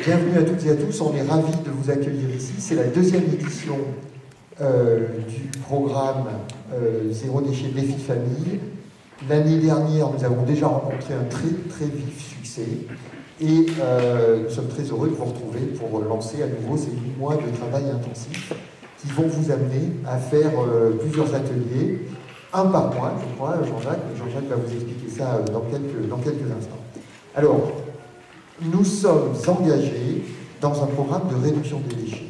Bienvenue à toutes et à tous, on est ravis de vous accueillir ici. C'est la deuxième édition du programme Zéro déchet défi famille. L'année dernière, nous avons déjà rencontré un très vif succès et nous sommes très heureux de vous retrouver pour lancer à nouveau ces 8 mois de travail intensif qui vont vous amener à faire plusieurs ateliers, un par mois, je crois, Jean-Jacques. Jean-Jacques va vous expliquer ça dans quelques instants. Alors, nous sommes engagés dans un programme de réduction des déchets.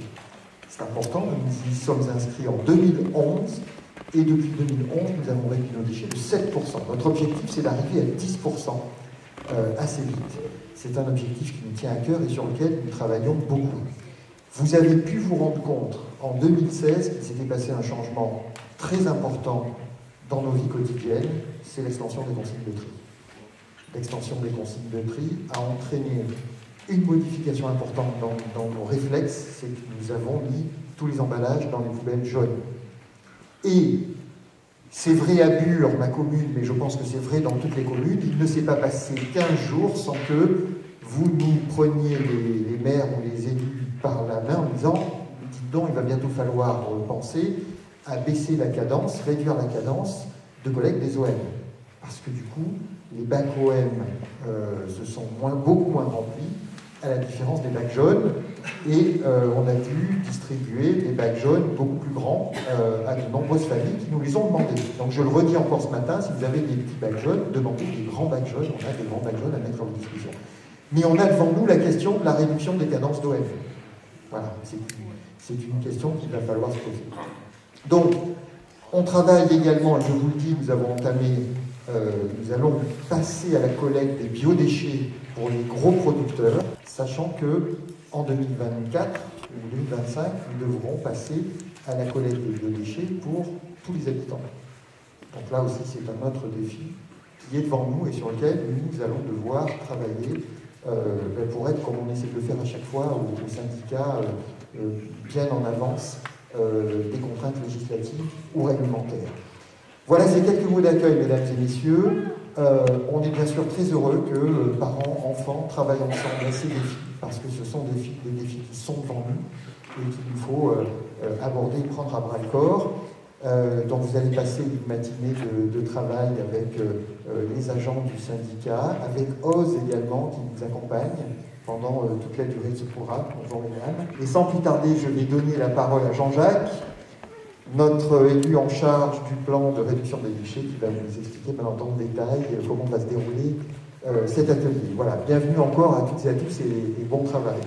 C'est important, nous y sommes inscrits en 2011 et depuis 2011, nous avons réduit nos déchets de 7%. Notre objectif, c'est d'arriver à 10% assez vite. C'est un objectif qui nous tient à cœur et sur lequel nous travaillons beaucoup. Vous avez pu vous rendre compte en 2016 qu'il s'était passé un changement très important dans nos vies quotidiennes, c'est l'extension des consignes de tri. L'extension des consignes de tri a entraîné une modification importante dans nos réflexes, c'est que nous avons mis tous les emballages dans les poubelles jaunes. Et c'est vrai à Bure, ma commune, mais je pense que c'est vrai dans toutes les communes, il ne s'est pas passé 15 jours sans que vous nous preniez les maires ou les élus par la main en disant « dites donc, il va bientôt falloir penser à baisser la cadence, réduire la cadence de collecte des OM. » Parce que du coup, les bacs OM se sont beaucoup moins remplis, à la différence des bacs jaunes, et on a dû distribuer des bacs jaunes beaucoup plus grands à de nombreuses familles qui nous les ont demandés. Donc je le redis encore ce matin, si vous avez des petits bacs jaunes, demandez des grands bacs jaunes, on a des grands bacs jaunes à mettre à votre disposition. Mais on a devant nous la question de la réduction des cadences d'OM. Voilà, c'est une question qu'il va falloir se poser. Donc, on travaille également, je vous le dis, nous avons entamé, nous allons passer à la collecte des biodéchets pour les gros producteurs, sachant que en 2024 ou 2025, nous devrons passer à la collecte des biodéchets pour tous les habitants. Donc là aussi, c'est un autre défi qui est devant nous et sur lequel nous allons devoir travailler pour être, comme on essaie de le faire à chaque fois au syndicat, bien en avance des contraintes législatives ou réglementaires. Voilà ces quelques mots d'accueil, mesdames et messieurs. On est bien sûr très heureux que parents, enfants travaillent ensemble à ces défis, parce que ce sont des défis qui sont devant nous et qu'il nous faut aborder et prendre à bras le corps. Donc vous allez passer une matinée de travail avec les agents du syndicat, avec OZ également qui nous accompagne pendant toute la durée de ce programme. Bonjour mesdames. Et sans plus tarder, je vais donner la parole à Jean-Jacques, notre élu en charge du plan de réduction des déchets, qui va nous expliquer maintenant dans le détail comment va se dérouler cet atelier. Voilà, bienvenue encore à toutes et à tous et bon travail.